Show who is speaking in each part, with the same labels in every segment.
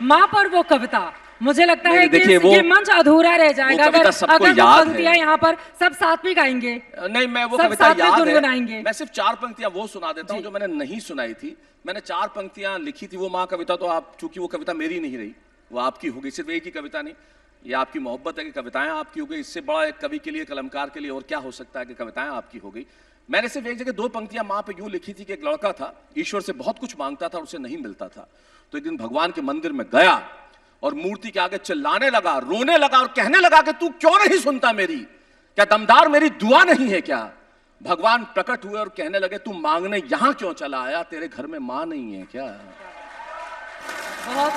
Speaker 1: माँ पर वो कविता, मुझे लगता है कि
Speaker 2: ये
Speaker 1: मंच अधूरा रह जाएगा अगर वो पंक्तियां यहाँ पर सब साथ में गाएंगे।
Speaker 2: नहीं, मैं वो कविता याद है, मैं सिर्फ 4 पंक्तियां वो सुना देता हूँ जो मैंने नहीं सुनाई थी। मैंने 4 पंक्तियां लिखी थी, वो माँ कविता तो आप, चूंकि वो कविता मेरी नहीं रही, वो आपकी हो गई। सिर्फ एक ही कविता नहीं, ये आपकी मोहब्बत है कि कविताएं आपकी हो गई। इससे बड़ा एक कवि के लिए, कलमकार के लिए और क्या हो सकता है कि कविताएं आपकी हो गई। मैंने सिर्फ एक जगह 2 पंक्तियां माँ पे यूं लिखी थी कि एक लड़का था, ईश्वर से बहुत कुछ मांगता था और उसे नहीं मिलता था। तो एक दिन भगवान के मंदिर में गया और मूर्ति के आगे चिल्लाने लगा, रोने लगा और कहने लगा कि तू क्यों नहीं सुनता मेरी, क्या दमदार मेरी दुआ नहीं है क्या? भगवान प्रकट हुए और कहने लगे, तू मांगने यहां क्यों चला आया, तेरे घर में मां नहीं है क्या?
Speaker 1: बहुत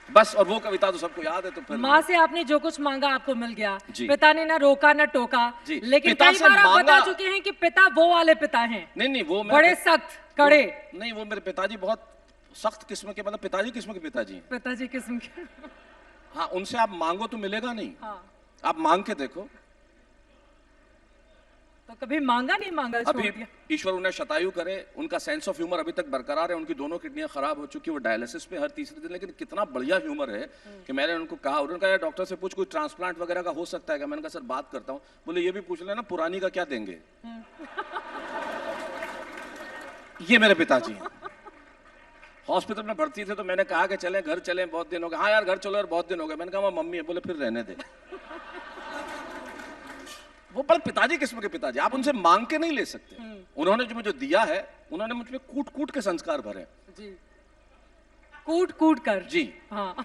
Speaker 2: बस। और वो कविता तो सबको याद है। तो फिर
Speaker 1: माँ से आपने जो कुछ मांगा आपको मिल गया, पिता ने ना रोका ना टोका, लेकिन कई बार आप बता चुके हैं कि पिता वो वाले पिता हैं।
Speaker 2: नहीं, वो
Speaker 1: बड़े सख्त कड़े।
Speaker 2: नहीं, वो मेरे पिताजी बहुत सख्त किस्म के, मतलब पिताजी किस्म के
Speaker 1: पिताजी किस्म के।
Speaker 2: हाँ, उनसे आप मांगो तो मिलेगा नहीं।
Speaker 1: हाँ।
Speaker 2: आप मांग के देखो।
Speaker 1: तो कभी मांगा नहीं, मांगा छोड़
Speaker 2: दिया।
Speaker 1: अभी
Speaker 2: ईश्वर उन्हें शतायु करे, उनका सेंस ऑफ ह्यूमर अभी तक बरकरार है। उनकी दोनों किडनियां खराब हो चुकी है, वो डायलिसिस पे हर तीसरे दिन, लेकिन कितना बढ़िया ह्यूमर है कि मैंने उनको कहा, उन्होंने कहा डॉक्टर से पूछ कोई ट्रांसप्लांट वगैरह का हो सकता है क्या? मैंने कहा सर बात करता हूँ। बोले ये भी पूछ लेना पुरानी का क्या देंगे। ये मेरे पिताजी हैं। हॉस्पिटल में भर्ती थे तो मैंने कहा कि चलें घर चलें, बहुत दिन हो गए। हाँ यार घर चलो यार, बहुत दिन हो गए। मैंने कहा मम्मी है। बोले फिर रहने दे। वो बल पिताजी किस्म के पिताजी, आप उनसे मांग के नहीं ले सकते। उन्होंने जो मुझे दिया है, उन्होंने मुझ पे कूट कूट के संस्कार भरे
Speaker 1: जी। कूट कूट कर
Speaker 2: जी।
Speaker 1: हाँ।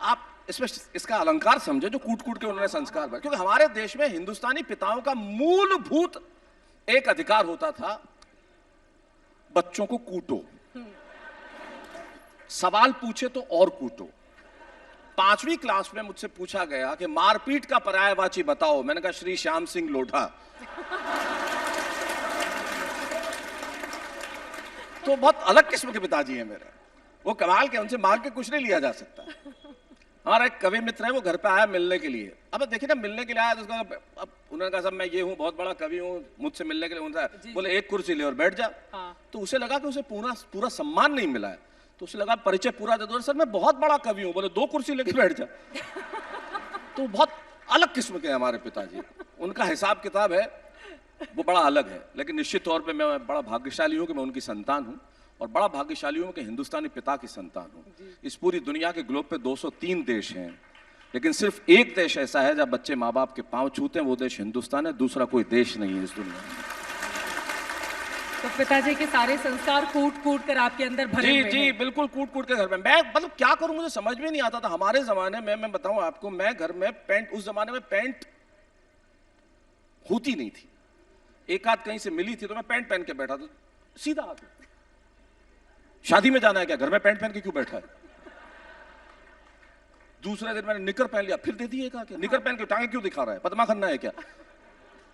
Speaker 2: आप इसमें इसका अलंकार समझे, जो कूट कूट के उन्होंने संस्कार भरे। क्योंकि हमारे देश में हिंदुस्तानी पिताओं का मूलभूत एक अधिकार होता था, बच्चों को कूटो, सवाल पूछे तो और कूटो। 5वीं क्लास में मुझसे पूछा गया कि मारपीट का पर्यायवाची बताओ। मैंने कहा श्री श्याम सिंह लोढ़ा। तो बहुत अलग किस्म के पिताजी हैं मेरे, वो कमाल के, उनसे मांग के कुछ नहीं लिया जा सकता। हमारा एक कवि मित्र है, वो घर पे आया मिलने के लिए। अब देखिए ना, मिलने के लिए आया तो उसका, अब उन्होंने कहा साहब मैं ये हूँ, बहुत बड़ा कवि हूँ, मुझसे मिलने के लिए। उन्होंने बोले एक कुर्सी ले और बैठ जा। तो उसे लगा कि उसे पूरा सम्मान नहीं मिला है, तो उसे लगा परिचय पूरा दे दो। सर मैं बहुत बड़ा कवि हूं। बोले 2 कुर्सी लेके बैठ जा। तो बहुत अलग किस्म के हमारे पिताजी, उनका हिसाब किताब है वो बड़ा अलग है। लेकिन निश्चित तौर पे मैं बड़ा भाग्यशाली हूं कि मैं उनकी संतान हूं, और बड़ा भाग्यशाली हूं कि हिंदुस्तानी पिता की संतान हूं। इस पूरी दुनिया के ग्लोब पे 203 देश हैं, लेकिन सिर्फ एक देश ऐसा है जहां बच्चे माँ बाप के पांव छूते हैं, वो देश हिंदुस्तान है। दूसरा कोई देश नहीं है इस दुनिया में।
Speaker 1: तो पिताजी के सारे संस्कार कूट कूट कर आपके अंदर भरे हुए हैं।
Speaker 2: जी, बिल्कुल कूट कूट के घर में। मैं मतलब क्या करूं, मुझे समझ में नहीं आता था। हमारे जमाने में, मैं बताऊं आपको, मैं घर में पैंट, उस जमाने में पैंट होती नहीं थी, एक आध कहीं से मिली थी तो मैं पैंट पहन के बैठा था सीधा आके। शादी में जाना है क्या, घर में पैंट पहन के क्यों बैठा है? दूसरे दिन मैंने निकर पहन लिया, फिर दे दिए एक आके, निकर पहन के टांगे क्यों दिखा रहा है, पद्मा खन्ना है क्या?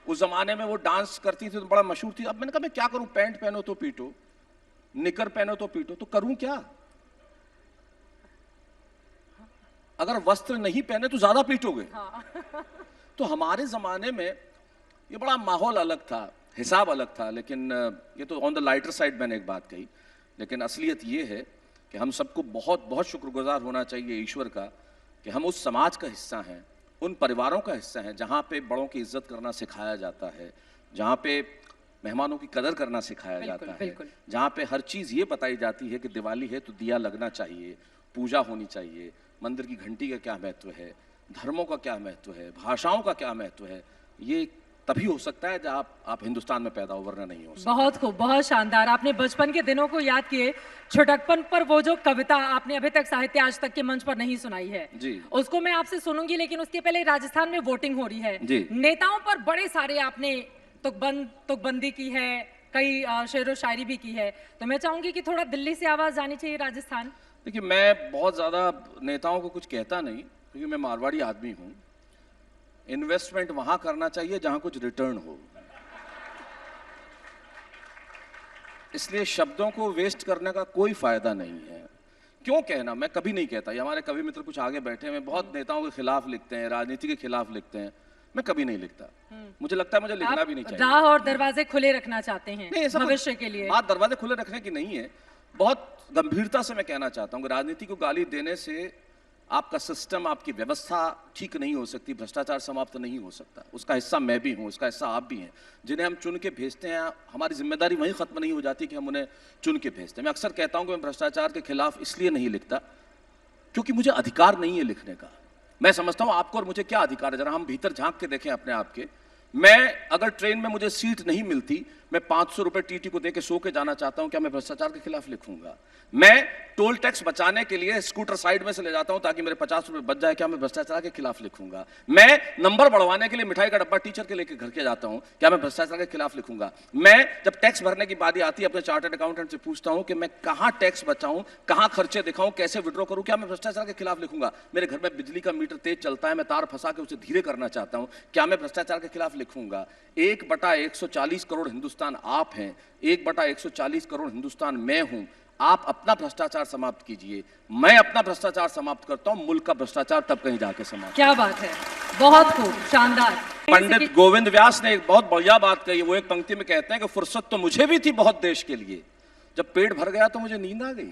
Speaker 2: उस जमाने में वो डांस करती थी तो बड़ा मशहूर थी। अब मैंने कहा मैं क्या करूं, पैंट पहनो तो पीटो, निकर पहनो तो पीटो, तो करूं क्या? अगर वस्त्र नहीं पहने तो ज्यादा पीटोगे। तो हमारे जमाने में ये बड़ा माहौल अलग था, हिसाब अलग था। लेकिन ये तो ऑन द लाइटर साइड मैंने एक बात कही, लेकिन असलियत ये है कि हम सबको बहुत बहुत शुक्रगुजार होना चाहिए ईश्वर का कि हम उस समाज का हिस्सा हैं, उन परिवारों का हिस्सा है जहाँ पे बड़ों की इज्जत करना सिखाया जाता है, जहाँ पे मेहमानों की कदर करना सिखाया जाता है, जहाँ पे हर चीज़ ये बताई जाती है कि दिवाली है तो दिया लगना चाहिए, पूजा होनी चाहिए, मंदिर की घंटी का क्या महत्व है, धर्मों का क्या महत्व है, भाषाओं का क्या महत्व है। ये तभी हो सकता है जब आप हिंदुस्तान में पैदा हो, वरना नहीं हो सकता।
Speaker 1: बहुत खूब, बहुत शानदार। आपने बचपन के दिनों को याद किए, छुटकपन पर वो जो कविता आपने अभी तक साहित्य आज तक के मंच पर नहीं सुनाई है
Speaker 2: जी,
Speaker 1: उसको मैं आपसे सुनूंगी। लेकिन उसके पहले राजस्थान में वोटिंग हो रही है
Speaker 2: जी।
Speaker 1: नेताओं पर बड़े सारे आपने तुकबंदी की है, कई शेरो शायरी भी की है, तो मैं चाहूंगी कि थोड़ा दिल्ली से आवाज जानी चाहिए राजस्थान।
Speaker 2: देखिए, मैं बहुत ज्यादा नेताओं को कुछ कहता नहीं, क्योंकि मैं मारवाड़ी आदमी हूं। इन्वेस्टमेंट वहां करना चाहिए जहां कुछ रिटर्न हो, इसलिए शब्दों को वेस्ट करने का कोई फायदा नहीं है। क्यों कहना, मैं कभी नहीं कहता। ये हमारे कवि मित्र कुछ आगे बैठे हैं, बहुत नेताओं के खिलाफ लिखते हैं, राजनीति के खिलाफ लिखते हैं, मैं कभी नहीं लिखता। मुझे लगता है मुझे लिखना भी नहीं चाहिए।
Speaker 1: राह और दरवाजे खुले रखना चाहते हैं भविष्य के लिए।
Speaker 2: बात दरवाजे खुले रखने की नहीं है, बहुत गंभीरता से मैं कहना चाहता हूं कि राजनीति को गाली देने से आपका सिस्टम, आपकी व्यवस्था ठीक नहीं हो सकती, भ्रष्टाचार समाप्त नहीं हो सकता। उसका हिस्सा मैं भी हूं, उसका हिस्सा आप भी हैं। जिन्हें हम चुन के भेजते हैं, हमारी जिम्मेदारी वहीं खत्म नहीं हो जाती कि हम उन्हें चुन के भेजते हैं। मैं अक्सर कहता हूं कि मैं भ्रष्टाचार के खिलाफ इसलिए नहीं लिखता क्योंकि मुझे अधिकार नहीं है लिखने का। मैं समझता हूं आपको और मुझे क्या अधिकार है, जरा हम भीतर झांक के देखें अपने आप के। मैं अगर ट्रेन में मुझे सीट नहीं मिलती, मैं 500 रुपए टीटी को देके सो के जाना चाहता हूं, क्या मैं भ्रष्टाचार के खिलाफ लिखूंगा? मैं टोल टैक्स बचाने के लिए स्कूटर साइड में से ले जाता हूं ताकि मेरे 50 रुपए बच जाए, क्या मैं भ्रष्टाचार के खिलाफ लिखूंगा? मैं नंबर बढ़वाने के लिए मिठाई का डब्बा टीचर के लेके घर के जाता हूं, क्या मैं भ्रष्टाचार के खिलाफ लिखूंगा? मैं जब टैक्स भरने की बारी आती है अपने चार्टर्ड अकाउंटेंट से पूछता हूं कि मैं कहां टैक्स बचाऊं, कहां खर्चे दिखाऊं, कैसे विड्रॉ करूं, क्या मैं भ्रष्टाचार के खिलाफ लिखूंगा? मेरे घर में बिजली का मीटर तेज चलता है, मैं तार फंसा के उसे धीरे करना चाहता हूं, क्या मैं भ्रष्टाचार के खिलाफ लिखूंगा? 1/140 करोड़ हिंदुस्तान आप हैं, 1/140 करोड़ हिंदुस्तान मैं हूं। आप अपना भ्रष्टाचार समाप्त कीजिए, मैं अपना भ्रष्टाचार समाप्त करता हूं, मुल्क का भ्रष्टाचार तब कहीं जाके समाप्त।
Speaker 1: क्या बात है, बहुत खूब, शानदार।
Speaker 2: पंडित गोविंद व्यास ने एक बहुत बढ़िया बात कही। वो एक पंक्ति में कहते हैं कि फुर्सत तो मुझे भी थी बहुत देश के लिए, जब पेट भर गया तो मुझे नींद आ गई।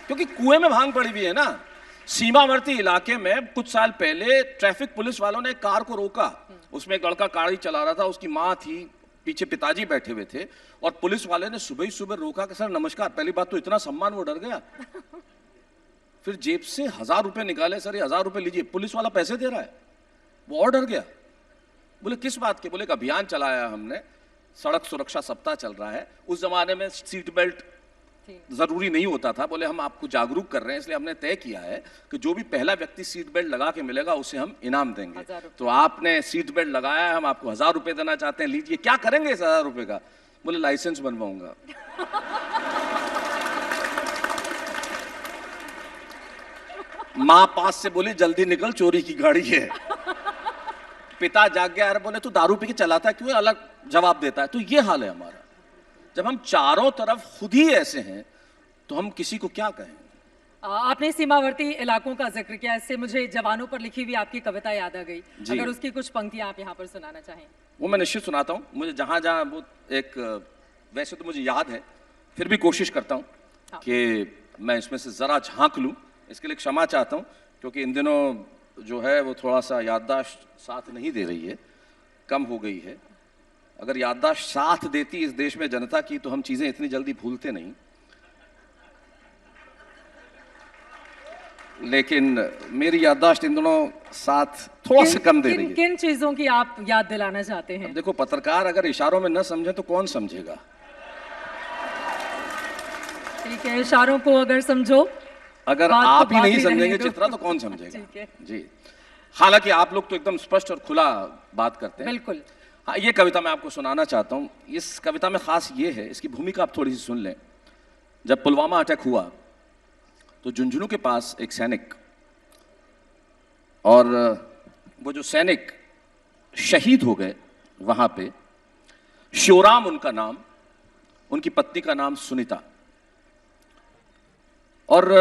Speaker 2: क्योंकि कुएं में भांग पड़ी हुई है ना। सीमावर्ती इलाके में कुछ साल पहले ट्रैफिक पुलिस वालों ने एक कार को रोका, उसमें एक लड़का गाड़ी चला रहा था, उसकी मां थी, पीछे पिताजी बैठे हुए थे, और पुलिस वाले ने सुबह ही सुबह रोका कि सर नमस्कार। पहली बात तो इतना सम्मान, वो डर गया। फिर जेब से 1000 रुपए निकाले, सर ये 1000 रुपए लीजिए। पुलिस वाला पैसे दे रहा है, वो और डर गया। बोले किस बात के? बोले एक अभियान चलाया हमने, सड़क सुरक्षा सप्ताह चल रहा है। उस जमाने में सीट बेल्ट जरूरी नहीं होता था। बोले हम आपको जागरूक कर रहे हैं, इसलिए हमने तय किया है कि जो भी पहला व्यक्ति सीट बेल्ट लगा के मिलेगा उसे हम इनाम देंगे। तो आपने सीट बेल्ट लगाया है, हम आपको 1000 रुपए देना चाहते हैं, लीजिए। क्या करेंगे इस 1000 रुपए का? बोले लाइसेंस बनवाऊंगा। मां पास से बोली जल्दी निकल, चोरी की गाड़ी है। पिता जाग गया, अरे बोले तू दारू पी के चलाता है क्यों? अलग जवाब देता है। तो ये हाल है हमारा। जब हम चारों तरफ खुद ही ऐसे हैं तो हम किसी को क्या कहें?
Speaker 1: आपने सीमावर्ती इलाकों का जिक्र किया, इससे मुझे जवानों पर लिखी हुई आपकी कविता याद आ गई। अगर उसकी कुछ पंक्तियां आप यहाँ पर सुनाना चाहें।
Speaker 2: वो मैं निश्चित सुनाता हूँ। मुझे जहां जहां वो एक, वैसे तो मुझे याद है, फिर भी कोशिश करता हूँ कि मैं इसमें से जरा झांक लूँ। इसके लिए क्षमा चाहता हूँ, क्योंकि इन दिनों जो है वो थोड़ा सा याददाश्त साथ नहीं दे रही है, कम हो गई है। अगर याददाश्त साथ देती इस देश में जनता की तो हम चीजें इतनी जल्दी भूलते नहीं। लेकिन मेरी याददाश्त इन दिनों साथ थोड़ा सा कम दे रही है।
Speaker 1: किन चीजों की आप याद दिलाना चाहते हैं?
Speaker 2: देखो, पत्रकार अगर इशारों में न समझे तो कौन समझेगा?
Speaker 1: ठीक है, इशारों को अगर समझो,
Speaker 2: अगर आप ही नहीं समझेंगे चित्रा तो कौन समझेगा? जी, हालांकि आप लोग तो एकदम स्पष्ट और खुला बात करते हैं।
Speaker 1: बिल्कुल।
Speaker 2: हाँ, ये कविता मैं आपको सुनाना चाहता हूँ। इस कविता में खास ये है, इसकी भूमिका आप थोड़ी सी सुन लें। जब पुलवामा अटैक हुआ तो झुंझुनू के पास एक सैनिक, और वो जो सैनिक शहीद हो गए वहां पे, श्योराम उनका नाम, उनकी पत्नी का नाम सुनीता। और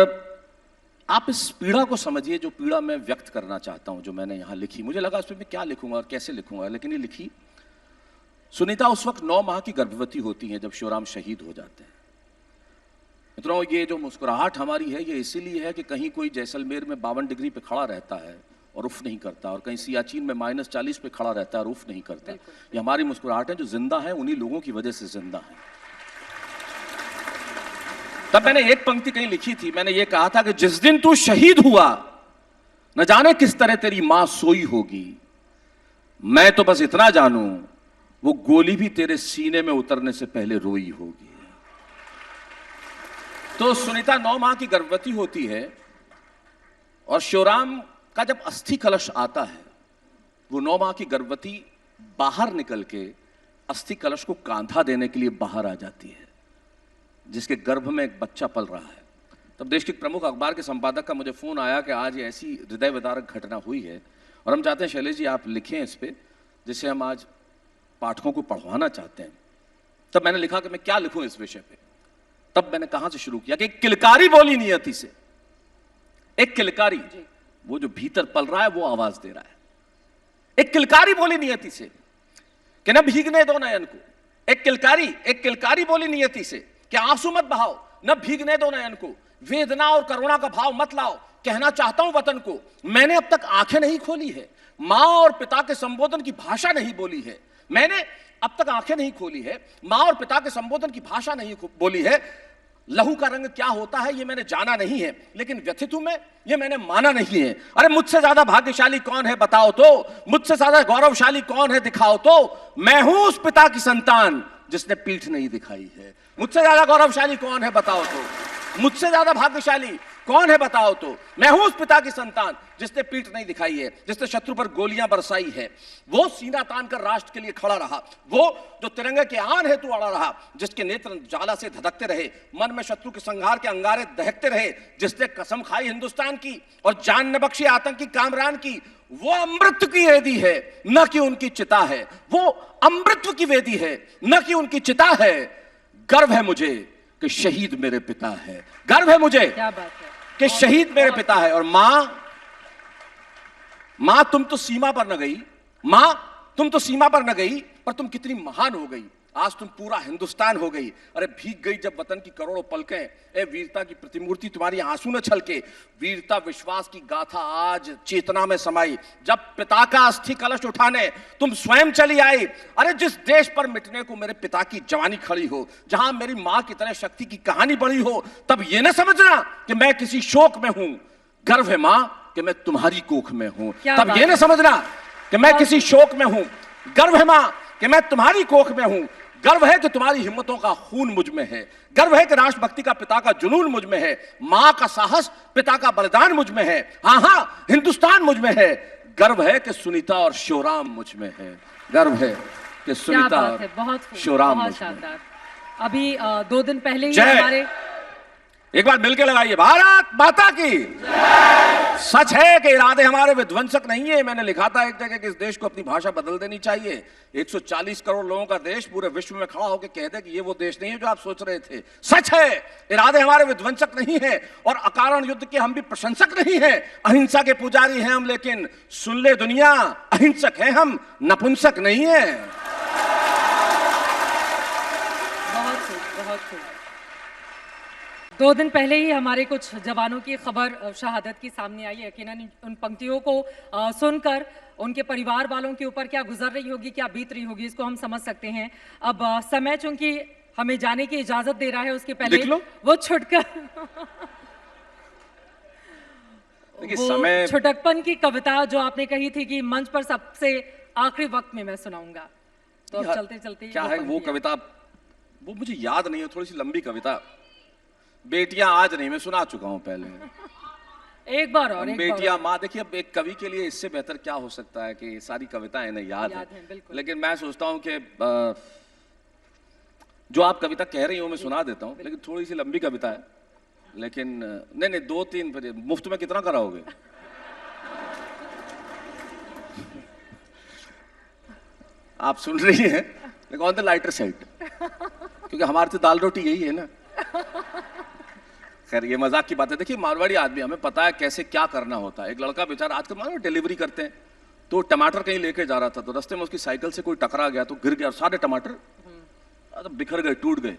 Speaker 2: आप इस पीड़ा को समझिए जो पीड़ा मैं व्यक्त करना चाहता हूं, जो मैंने यहां लिखी। मुझे लगा इसमें मैं क्या लिखूंगा और कैसे लिखूंगा, लेकिन ये लिखी। सुनीता उस वक्त 9 माह की गर्भवती होती हैं जब श्योराम शहीद हो जाते हैं। मित्रों, ये जो मुस्कुराहट हमारी है ये इसीलिए है कि कहीं कोई जैसलमेर में 52 डिग्री पे खड़ा रहता है और उफ नहीं करता, और कहीं सियाचिन में -40 पे खड़ा रहता है और उफ नहीं करता। ये हमारी मुस्कुराहट है जो जिंदा है, उन्हीं लोगों की वजह से जिंदा है। तब मैंने एक पंक्ति कहीं लिखी थी, मैंने ये कहा था कि जिस दिन तू शहीद हुआ न जाने किस तरह तेरी मां सोई होगी, मैं तो बस इतना जानूं वो गोली भी तेरे सीने में उतरने से पहले रोई होगी। तो सुनीता 9 माह की गर्भवती होती है, और श्योराम का जब अस्थि कलश आता है, वो 9 माह की गर्भवती बाहर निकल के अस्थि कलश को कांधा देने के लिए बाहर आ जाती है, जिसके गर्भ में एक बच्चा पल रहा है। तब देश के प्रमुख अखबार के संपादक का मुझे फोन आया कि आज ये ऐसी हृदय विदारक घटना हुई है और हम चाहते हैं शैलेश जी आप लिखें इस पे, जिसे हम आज पाठकों को पढ़वाना चाहते हैं। तब मैंने लिखा कि मैं क्या लिखूं इस विषय पे। तब मैंने कहां से शुरू किया कि एक किलकारी बोली नियति से, एक किलकारी, वो जो भीतर पल रहा है वो आवाज दे रहा है। एक किलकारी बोली नियति से कि न भीगने दो नयन को, एक किलकारी बोली नियति से कि आंसू मत बहाओ, न भीगने दो नयन को, वेदना और करुणा का भाव मत लाओ, कहना चाहता हूं वतन को, मैंने अब तक आंखें नहीं खोली है, मां और पिता के संबोधन की भाषा नहीं बोली है। मैंने अब तक आंखें नहीं खोली है, मां और पिता के संबोधन की भाषा नहीं बोली है। लहू का रंग क्या होता है ये मैंने जाना नहीं है, लेकिन व्यथित हूं मैं, ये मैंने माना नहीं है। अरे मुझसे ज्यादा भाग्यशाली कौन है बताओ तो, मुझसे ज्यादा गौरवशाली कौन है दिखाओ तो, मैं हूं उस पिता की संतान जिसने पीठ नहीं दिखाई है। मुझसे ज्यादा गौरवशाली कौन है बताओ तो, मुझसे ज्यादा भाग्यशाली कौन है बताओ तो, मैं हूं उस पिता की संतान जिसने पीठ नहीं दिखाई है, जिसने शत्रु पर गोलियां बरसाई है। वो सीना तान कर राष्ट्र के लिए खड़ा रहा, वो जो तिरंगे के आन हेतु अड़ा रहा, जिसके नेत्र ज्वाला से धधकते रहे, मन में शत्रु के संहार के अंगारे दहकते रहे, जिसने कसम खाई हिंदुस्तान की और जान न बख्शी आतंकी कामरान की। वो अमृत की वेदी है न कि उनकी चिता है, वो अमृत की वेदी है न कि उनकी चिता है। गर्व है मुझे कि शहीद मेरे पिता है, गर्व है मुझे
Speaker 1: क्या बात है
Speaker 2: कि शहीद मेरे पिता है। और मां तुम तो सीमा पर न गई, मां तुम तो सीमा पर न गई, पर तुम कितनी महान हो गई, आज तुम पूरा हिंदुस्तान हो गई। अरे भीग गई जब वतन की करोड़ों पलकें, ए वीरता की प्रतिमूर्ति तुम्हारी आंसू न छलके, वीरता विश्वास की गाथा आज चेतना में समाई। जब पिता का अस्थि कलश उठाने तुम स्वयं चली आई, अरे जिस देश पर मिटने को मेरे पिता की जवानी खड़ी हो, जहां मेरी मां की तरह शक्ति की कहानी बड़ी हो, तब ये न समझना कि मैं किसी शोक में हूं। गर्व है मां कि मैं तुम्हारी कोख में हूं, तब ये न समझना कि मैं किसी शोक में हूं। गर्व है मां कि मैं तुम्हारी कोख में हूं, गर्व है कि तुम्हारी हिम्मतों का खून मुझ में है, गर्व है कि राष्ट्रभक्ति का पिता का जुनून मुझ में है, मां का साहस पिता का बलिदान मुझ में है, हाँ हिंदुस्तान मुझ में है। गर्व है कि सुनीता और शिवराम मुझ में है, गर्व है कि सुनीता और शिवराम मुझ में है।
Speaker 1: अभी 2 दिन पहले ही
Speaker 2: जय,
Speaker 1: हमारे,
Speaker 2: एक बार मिलके लगाइए, भारत माता की। सच है कि इरादे हमारे विध्वंसक नहीं है। मैंने लिखा था एक जगह कि इस देश को अपनी भाषा बदल देनी चाहिए। 140 करोड़ लोगों का देश पूरे विश्व में खड़ा होकर कह दे कि ये वो देश नहीं है जो आप सोच रहे थे। सच है, इरादे हमारे विध्वंसक नहीं है और अकारण युद्ध के हम भी प्रशंसक नहीं है। अहिंसा के पुजारी हैं हम, लेकिन सुन ले दुनिया, अहिंसक हैं हम, नपुंसक नहीं है।
Speaker 1: बहुत खूब, बहुत खूब। 2 दिन पहले ही हमारे कुछ जवानों की खबर शहादत की सामने आई। यकीनन उन पंक्तियों को सुनकर उनके परिवार वालों के ऊपर क्या गुजर रही होगी, क्या बीत रही होगी, इसको हम समझ सकते हैं। अब समय चूंकि हमें जाने की इजाजत दे रहा है, उसके पहले वो छुटकर
Speaker 2: समय
Speaker 1: छुटकपन की कविता जो आपने कही थी कि मंच पर सबसे आखिरी वक्त में मैं सुनाऊंगा, तो अब चलते चलते
Speaker 2: क्या है वो कविता, वो मुझे याद नहीं है, थोड़ी सी लंबी कविता। बेटियां आज नहीं, मैं सुना चुका हूं पहले।
Speaker 1: एक बार और,
Speaker 2: बेटियां माँ। देखिए अब एक कवि के लिए इससे बेहतर क्या हो सकता है कि सारी कविताएं इन्हें याद है। लेकिन मैं सोचता हूं कि जो आप कविता कह रही हो मैं सुना देता हूं, लेकिन थोड़ी सी लंबी कविता है। लेकिन नहीं 2-3 मुफ्त में कितना कराओगे? आप सुन रही हैं, लेकिन ऑन द लाइटर साइड, क्योंकि हमारे तो दाल रोटी यही है ना। खैर ये मजाक की बात है। देखिए मारवाड़ी आदमी, हमें पता है कैसे क्या करना होता है। एक लड़का बेचारा आजकल मानो डिलीवरी करते हैं, तो टमाटर कहीं लेके जा रहा था, तो रास्ते में उसकी साइकिल से कोई टकरा गया, तो गिर गया और सारे टमाटर बिखर गए, टूट गए।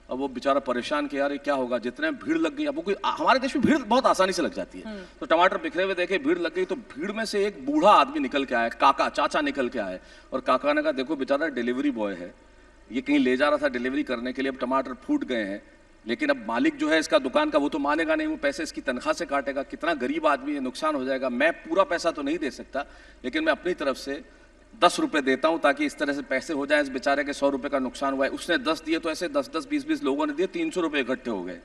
Speaker 2: अब वो बेचारा परेशान कि यार ये क्या होगा, जितने भीड़ लग गई। अब वो कोई, हमारे देश में भीड़ बहुत आसानी से लग जाती है, तो टमाटर बिखरे हुए देखे, भीड़ लग गई, तो भीड़ में से एक बूढ़ा आदमी निकल के आया, काका चाचा निकल के आए, और काका ने कहा देखो बेचारा डिलीवरी बॉय है, ये कहीं ले जा रहा था डिलीवरी करने के लिए, अब टमाटर फूट गए हैं, लेकिन अब मालिक जो है इसका दुकान का वो तो मानेगा नहीं, वो पैसे इसकी तनख्वाह से काटेगा, कितना गरीब आदमी है, नुकसान हो जाएगा। मैं पूरा पैसा तो नहीं दे सकता, लेकिन मैं अपनी तरफ से 10 रुपए देता हूं ताकि इस तरह से पैसे हो जाए, इस बेचारे के 100 रुपए का नुकसान हुआ है। उसने 10 दिए, तो ऐसे 10-10, 20-20 लोगों ने दिए, 300 रुपए इकट्ठे हो गए।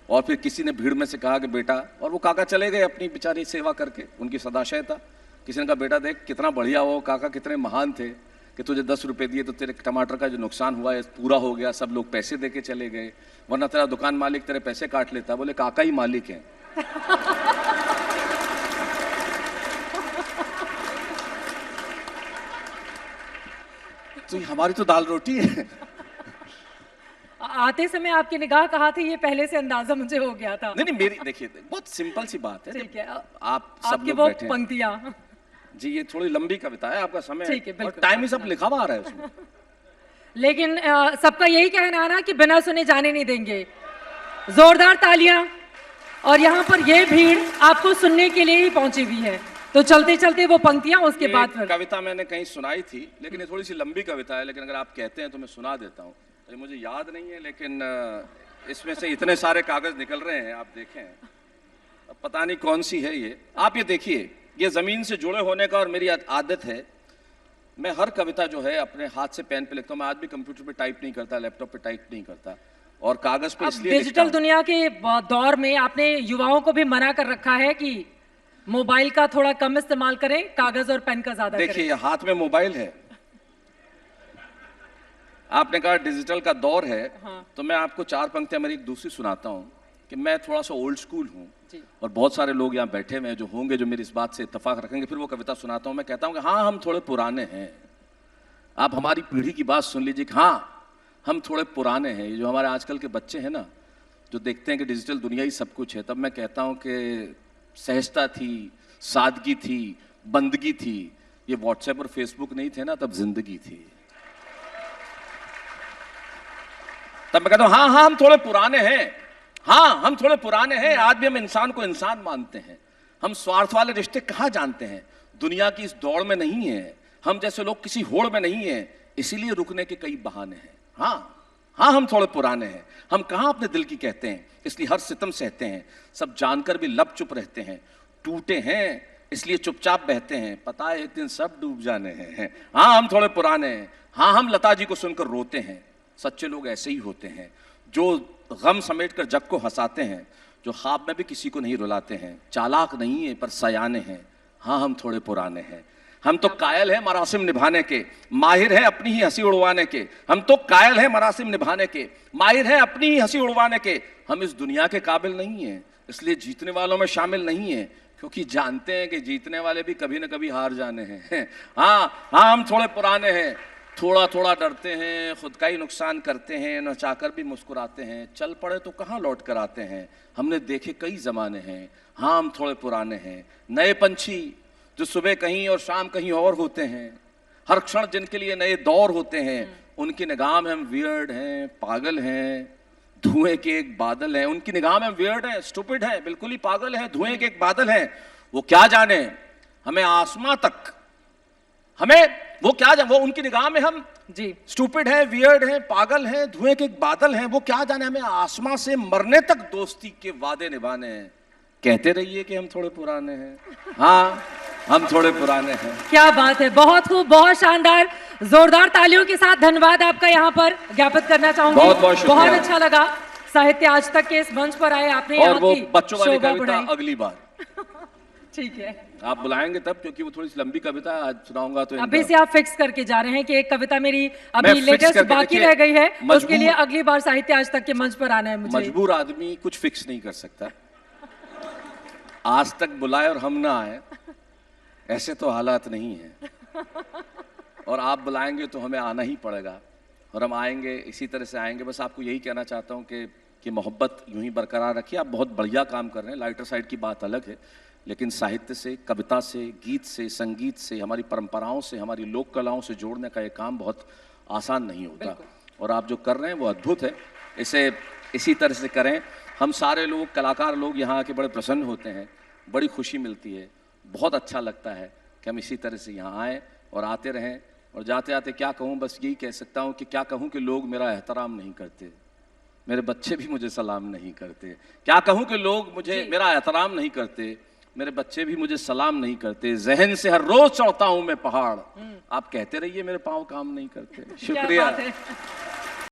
Speaker 2: और फिर किसी ने भीड़ में से कहा कि बेटा, और वो काका चले गए अपनी बेचारी सेवा करके, उनकी सदाशय था। किसी ने कहा बेटा देख कितना बढ़िया हो, काका कितने महान थे कि तुझे 10 रुपए दिए तो तेरे टमाटर का जो नुकसान हुआ है पूरा हो गया, सब लोग पैसे दे के चले गए, वरना तेरा दुकान मालिक तेरे पैसे काट लेता। बोले काका ही मालिक है। तो हमारी तो दाल रोटी है।
Speaker 1: आते समय आपकी निगाह कहाँ थी, ये पहले से अंदाजा मुझे हो गया था।
Speaker 2: नहीं मेरी देखिए बहुत सिंपल सी बात है।
Speaker 1: ठीक है,
Speaker 2: आप सब लोग बैठे हैं।
Speaker 1: पंक्तियां
Speaker 2: जी ये थोड़ी लंबी कविता है, आपका समय
Speaker 1: ठीक है,
Speaker 2: और टाइम ही सब लिखा हुआ आ रहा है उसमें।
Speaker 1: लेकिन सबका यही कहना है ना कि बिना सुने जाने नहीं देंगे। जोरदार तालियां। और यहाँ पर ये भीड़ आपको सुनने के लिए ही पहुंची हुई है, तो चलते चलते वो पंक्तियां उसके बाद फिर।
Speaker 2: कविता मैंने कहीं सुनाई थी, लेकिन ये थोड़ी सी लंबी कविता है, लेकिन अगर आप कहते हैं तो मैं सुना देता हूँ। ये मुझे याद नहीं है, लेकिन इसमें से इतने सारे कागज निकल रहे हैं, आप देखें, अब पता नहीं कौन सी है ये। आप ये देखिए, ये जमीन से जुड़े होने का और मेरी आदत है, मैं हर कविता जो है अपने हाथ से पेन पे लिखता हूँ। मैं आज भी कंप्यूटर पे टाइप नहीं करता, लैपटॉप पे टाइप नहीं करता, और कागज पे इसलिए
Speaker 1: डिजिटल दुनिया के दौर में आपने युवाओं को भी मना कर रखा है कि मोबाइल का थोड़ा कम इस्तेमाल करें, कागज और पेन का ज्यादा करें।
Speaker 2: देखिए, हाथ में मोबाइल है, आपने कहा डिजिटल का दौर है,
Speaker 1: हाँ।
Speaker 2: तो मैं आपको 4 पंक्तियां मेरी एक दूसरी सुनाता हूं कि मैं थोड़ा सा ओल्ड स्कूल हूं, और बहुत सारे लोग यहाँ बैठे हुए हैं जो होंगे जो मेरी इस बात से इत्तेफाक रखेंगे। फिर वो कविता सुनाता हूं, मैं कहता हूं कि हाँ, हम थोड़े पुराने हैं। आप हमारी पीढ़ी की बात सुन लीजिए कि हाँ, हम थोड़े पुराने हैं। ये जो हमारे आजकल के बच्चे हैं ना, जो देखते हैं कि डिजिटल दुनिया ही सब कुछ है, तब मैं कहता हूं कि सहजता थी, सादगी थी, बंदगी थी। ये व्हाट्सएप और फेसबुक नहीं थे ना, तब जिंदगी थी। तब मैं कहता हूं हाँ हाँ, हम थोड़े पुराने हैं, हाँ हम थोड़े पुराने हैं। आज भी हम इंसान को इंसान मानते हैं। हम स्वार्थ वाले रिश्ते कहाँ जानते हैं, दुनिया की इस दौड़ में नहीं है। हम जैसे लोग किसी होड़ में नहीं है, इसीलिए रुकने के कई बहाने हैं। हाँ हाँ, हम थोड़े पुराने हैं। हम कहाँ अपने दिल की कहते हैं, इसलिए हर सितम सहते हैं। सब जानकर भी लब चुप रहते हैं। टूटे हैं इसलिए चुपचाप बहते हैं, पता है एक दिन सब डूब जाने हैं। हाँ, हम थोड़े पुराने हैं। हाँ, हम लता जी को सुनकर रोते हैं। सच्चे लोग ऐसे ही होते हैं, जो गम समेटकर जग को हंसाते हैं, जो ख्वाब में भी किसी को नहीं रुलाते हैं। चालाक नहीं है पर सयाने हैं। हाँ, हम थोड़े पुराने हैं। हम तो कायल हैं मरासिम निभाने के, माहिर हैं अपनी ही हंसी उड़वाने के। हम तो कायल हैं मरासिम निभाने के, माहिर हैं अपनी ही हंसी उड़वाने के। हम इस दुनिया के काबिल नहीं हैं, इसलिए जीतने वालों में शामिल नहीं हैं, क्योंकि जानते हैं कि जीतने वाले भी कभी न कभी हार जाने हैं। हाँ हाँ, हम थोड़े पुराने हैं। थोड़ा थोड़ा डरते हैं, खुद का ही नुकसान करते हैं, न चाहकर भी मुस्कुराते हैं। चल पड़े तो कहाँ लौट कर आते हैं, हमने देखे कई जमाने हैं। हाँ, हम थोड़े पुराने हैं। नए पंछी जो सुबह कहीं और शाम कहीं और होते हैं, हर क्षण जिनके लिए नए दौर होते हैं, उनकी निगाह में हम वियर्ड हैं, पागल हैं, धुएं के एक बादल हैं। उनकी निगाह में हम वियर्ड हैं, स्टूपिड हैं, बिल्कुल ही पागल हैं, धुएं के एक बादल हैं। वो क्या जाने हमें आसमां तक, हमें वो क्या जाने, वो उनकी निगाह में हम
Speaker 1: जी
Speaker 2: स्टूपिड हैं, वियर्ड हैं, पागल हैं, धुएं के एक बादल हैं। वो क्या जाने हमें आसमां से मरने तक दोस्ती के वादे निभाने हैं। कहते रहिए कि हम थोड़े पुराने हैं। हाँ, हम थोड़े पुराने हैं।
Speaker 1: क्या बात है, बहुत खूब, बहुत शानदार। जोरदार तालियों के साथ धन्यवाद आपका यहाँ पर ज्ञापित करना चाहूंगी।
Speaker 2: बहुत बहुत शुक्रिया।
Speaker 1: बहुत अच्छा लगा साहित्य आज तक के इस मंच पर आए आपने,
Speaker 2: और
Speaker 1: यहाँ
Speaker 2: वो
Speaker 1: की
Speaker 2: बच्चों वाली
Speaker 1: शोभा
Speaker 2: कविता
Speaker 1: बढ़ाई।
Speaker 2: अगली बार
Speaker 1: ठीक है,
Speaker 2: आप बुलाएंगे तब, क्योंकि वो थोड़ी सी लंबी कविता है, आज सुनाऊंगा तो
Speaker 1: अभी से आप फिक्स करके जा रहे हैं कि एक कविता मेरी
Speaker 2: मैं
Speaker 1: अभी
Speaker 2: fix
Speaker 1: लेटेस्ट
Speaker 2: करके,
Speaker 1: बाकी
Speaker 2: देखिए,
Speaker 1: रह गई है, उसके
Speaker 2: मजबूर-
Speaker 1: लिए अगली बार साहित्य आज तक के मंच पर आना है मुझे।
Speaker 2: मजबूर आदमी कुछ फिक्स नहीं कर सकता। आज तक बुलाए और हम ना आए, ऐसे तो हालात नहीं है। और आप बुलाएंगे तो हमें आना ही पड़ेगा, और हम आएंगे, इसी तरह से आएंगे। बस आपको यही कहना चाहता हूँ कि मोहब्बत यूं ही बरकरार रखिए। आप बहुत बढ़िया काम कर रहे हैं, लाइटर साइड की बात अलग है, लेकिन साहित्य से, कविता से, गीत से, संगीत से, हमारी परंपराओं से, हमारी लोक कलाओं से जोड़ने का ये काम बहुत आसान नहीं होता। और आप जो कर रहे हैं वो अद्भुत है। इसे इसी तरह से करें। हम सारे लोग, कलाकार लोग यहाँ आके बड़े प्रसन्न होते हैं, बड़ी खुशी मिलती है, बहुत अच्छा लगता है कि हम इसी तरह से यहाँ आएँ और आते रहें। और जाते आते क्या कहूँ, बस यही कह सकता हूँ कि क्या कहूँ कि लोग मेरा एहतराम नहीं करते, मेरे बच्चे भी मुझे सलाम नहीं करते। क्या कहूँ कि लोग मुझे मेरा एहतराम नहीं करते, मेरे बच्चे भी मुझे सलाम नहीं करते। जहन से हर रोज चढ़ता हूँ मैं पहाड़, आप कहते रहिए मेरे पाँव काम नहीं करते। शुक्रिया।
Speaker 1: क्या बात है।